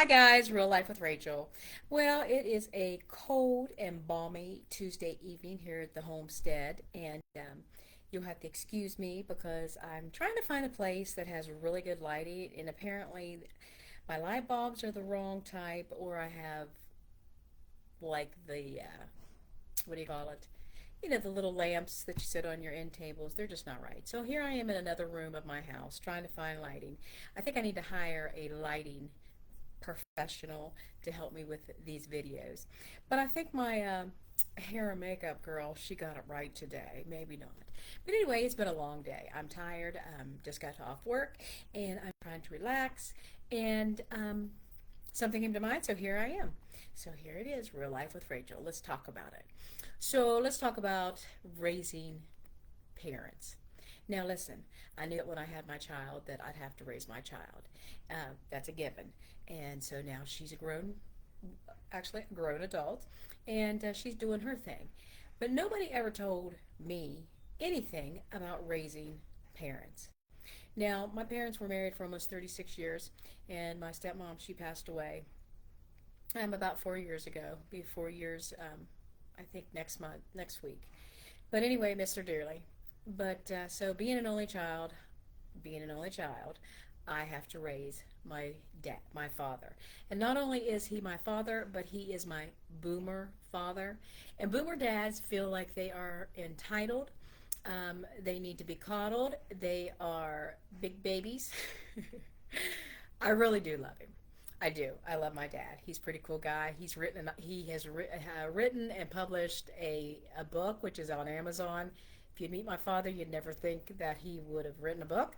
Hi guys, Real Life with Rachel. Well, it is a cold and balmy Tuesday evening here at the homestead, and you'll have to excuse me because I'm trying to find a place that has really good lighting, and apparently my light bulbs are the wrong type, or I have like the what do you call it? You know, the little lamps that you sit on your end tables, they're just not right. So here I am in another room of my house trying to find lighting. I think I need to hire a lighting professional to help me with these videos. But I think my hair and makeup girl, she got it right today. Maybe not. But anyway, it's been a long day. I'm tired. Just got off work and I'm trying to relax. And something came to mind, so here I am. So here it is, Real Life with Rachel. Let's talk about it. So let's talk about raising parents. Now listen, I knew that when I had my child that I'd have to raise my child. That's a given. And so now she's actually a grown adult, and she's doing her thing. But nobody ever told me anything about raising parents. Now, my parents were married for almost 36 years, and my stepmom, she passed away about 4 years ago. Be 4 years, I think next week. But anyway, miss her dearly. But so being an only child, I have to raise my dad, my father. And not only is he my father, but he is my boomer father. And boomer dads feel like they are entitled. They need to be coddled. They are big babies. I really do love him. I do. I love my dad. He's a pretty cool guy. He has written and published a book which is on Amazon. If you'd meet my father, you'd never think that he would have written a book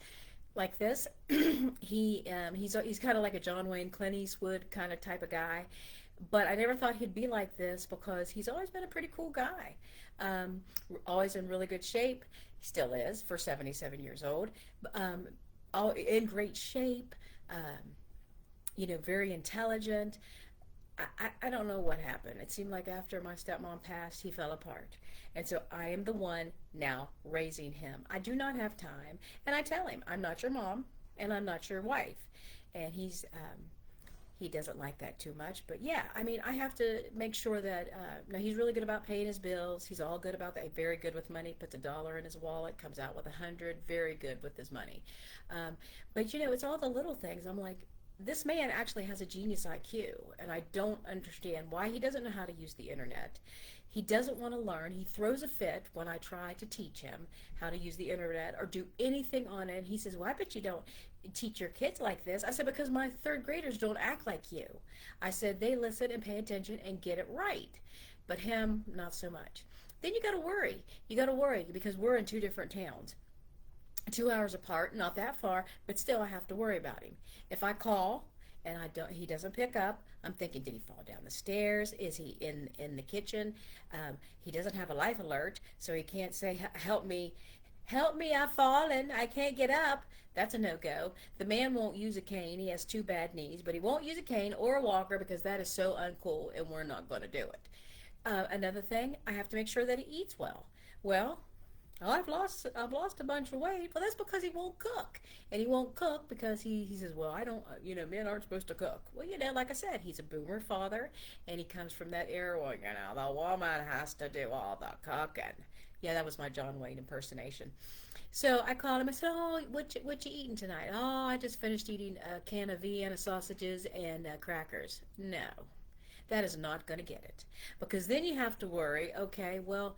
like this. He's kind of like a John Wayne, Clint Eastwood kind of type of guy, but I never thought he'd be like this because he's always been a pretty cool guy. Um, Always in really good shape. He still is for 77 years old. Um, all in great shape. Very intelligent. I don't know what happened. It seemed like after my stepmom passed, he fell apart. And so I am the one now raising him. I do not have time. And I tell him, I'm not your mom and I'm not your wife. And he doesn't like that too much. But yeah, I mean, I have to make sure that, now he's really good about paying his bills. He's all good about that. Very good with money. Puts $1 in his wallet, comes out with 100. Very good with his money. But it's all the little things. I'm like, this man actually has a genius IQ, and I don't understand why he doesn't know how to use the internet. He doesn't want to learn. He throws a fit when I try to teach him how to use the internet or do anything on it. He says, "Well, I bet you don't teach your kids like this." I said, "Because my third graders don't act like you." I said, "They listen and pay attention and get it right. But him, not so much." Then you got to worry. You got to worry because we're in two different towns. 2 hours apart, not that far, but still I have to worry about him. If I call and he doesn't pick up, I'm thinking, did he fall down the stairs? Is he in the kitchen? He doesn't have a life alert, so he can't say, help me, I've fallen, I can't get up." That's a no-go. The man won't use a cane. He has two bad knees, but he won't use a cane or a walker because that is so uncool, and we're not going to do it. Another thing, I have to make sure that he eats well. Well, "Oh, I've lost a bunch of weight." Well, that's because he won't cook, and he won't cook because he says, "Well, I don't, men aren't supposed to cook." Well, like I said, he's a boomer father, and he comes from that era where the woman has to do all the cooking. Yeah, that was my John Wayne impersonation. So I called him. I said, "Oh, what you eating tonight?" "Oh, I just finished eating a can of Vienna sausages and crackers." No, that is not going to get it. Because then you have to worry, okay, well,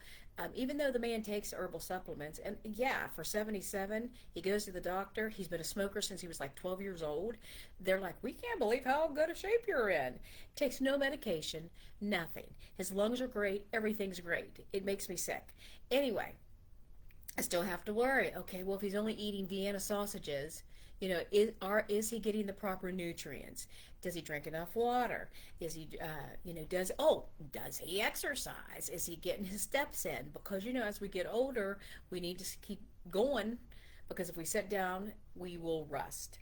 even though the man takes herbal supplements, and yeah, for 77, he goes to the doctor. He's been a smoker since he was like 12 years old. They're like, "We can't believe how good a shape you're in." Takes no medication, nothing. His lungs are great. Everything's great. It makes me sick. Anyway, I still have to worry. Okay, well, if he's only eating Vienna sausages, is he getting the proper nutrients? Does he drink enough water? Is he, does he exercise? Is he getting his steps in? Because as we get older, we need to keep going, because if we sit down, we will rust.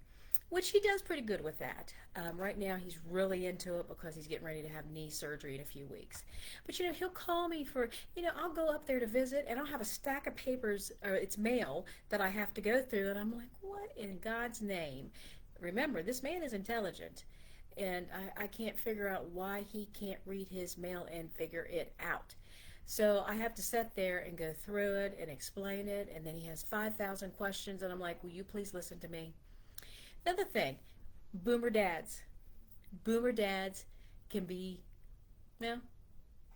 Which he does pretty good with that. Right now, he's really into it because he's getting ready to have knee surgery in a few weeks. But he'll call me for, I'll go up there to visit, and I'll have a stack of papers, or it's mail that I have to go through, and I'm like, what in God's name? Remember, this man is intelligent. and I can't figure out why he can't read his mail and figure it out. So I have to sit there and go through it and explain it, and then he has 5,000 questions, and I'm like, will you please listen to me? Another thing, boomer dads. Boomer dads can be, well,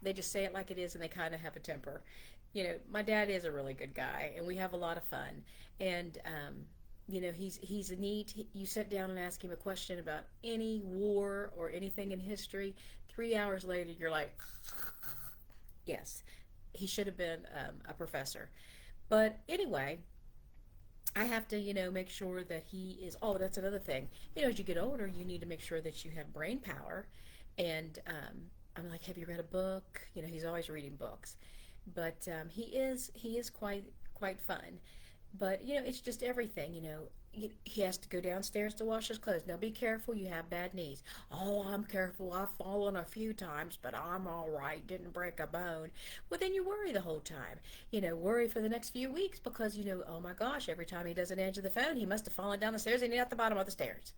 they just say it like it is, and they kind of have a temper. My dad is a really good guy, and we have a lot of fun. And he's a neat. You sit down and ask him a question about any war or anything in history. 3 hours later, you're like, yes, he should have been a professor. But anyway, I have to, make sure that he is. Oh, that's another thing. As you get older, you need to make sure that you have brain power. And I'm like, have you read a book? He's always reading books, but he is quite fun. But it's just everything. He has to go downstairs to wash his clothes. Now be careful, you have bad knees. Oh, I'm careful. I've fallen a few times, but I'm all right. Didn't break a bone. Well, then you worry the whole time. Worry for the next few weeks because oh my gosh, every time he doesn't answer the phone, he must have fallen down the stairs and he's at the bottom of the stairs.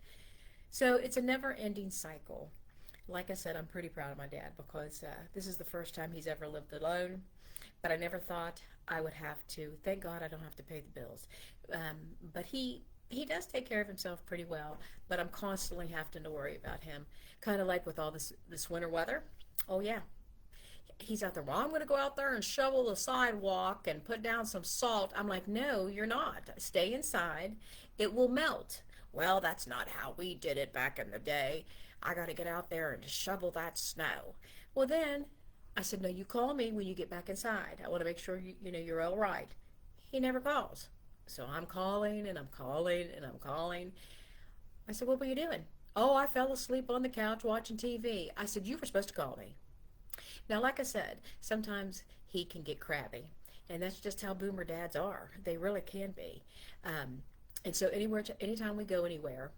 So it's a never-ending cycle. Like I said, I'm pretty proud of my dad because this is the first time he's ever lived alone. But I never thought I would have to. Thank God I don't have to pay the bills. But he does take care of himself pretty well. But I'm constantly having to worry about him. Kind of like with all this winter weather. Oh yeah, he's out there. Well, I'm going to go out there and shovel the sidewalk and put down some salt. I'm like, no, you're not. Stay inside. It will melt. Well, that's not how we did it back in the day. I got to get out there and shovel that snow. Well, then I said, no, you call me when you get back inside. I want to make sure you're all right. He never calls. So I'm calling and I'm calling and I'm calling. I said, what were you doing? Oh, I fell asleep on the couch watching TV. I said, you were supposed to call me. Now, like I said, sometimes he can get crabby. And that's just how boomer dads are. They really can be. And so anytime we go anywhere,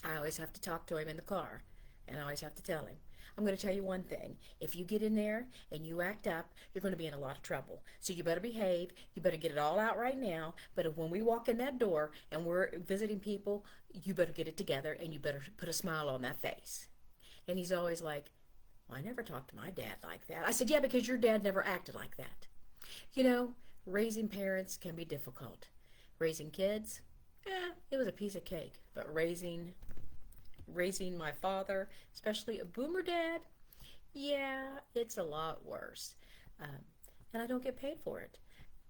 I always have to talk to him in the car. And I always have to tell him, I'm going to tell you one thing. If you get in there and you act up, you're going to be in a lot of trouble. So you better behave. You better get it all out right now. But if when we walk in that door and we're visiting people, you better get it together and you better put a smile on that face. And he's always like, well, I never talked to my dad like that. I said, yeah, because your dad never acted like that. Raising parents can be difficult. Raising kids, it was a piece of cake. But raising my father, especially a boomer dad, yeah, it's a lot worse. And I don't get paid for it.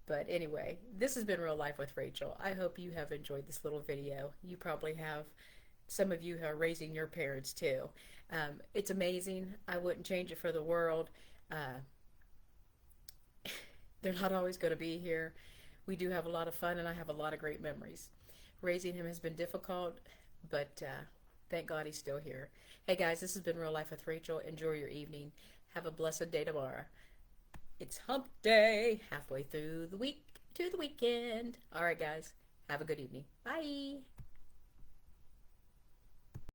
But anyway, this has been Real Life with Rachel. I hope you have enjoyed this little video. You probably have. Some of you are raising your parents too. It's amazing. I wouldn't change it for the world. They're not always going to be here. We do have a lot of fun and I have a lot of great memories. Raising him has been difficult, but thank God he's still here. Hey guys, this has been Real Life with Rachel. Enjoy your evening. Have a blessed day tomorrow. It's hump day, halfway through the week to the weekend. All right guys, have a good evening. Bye.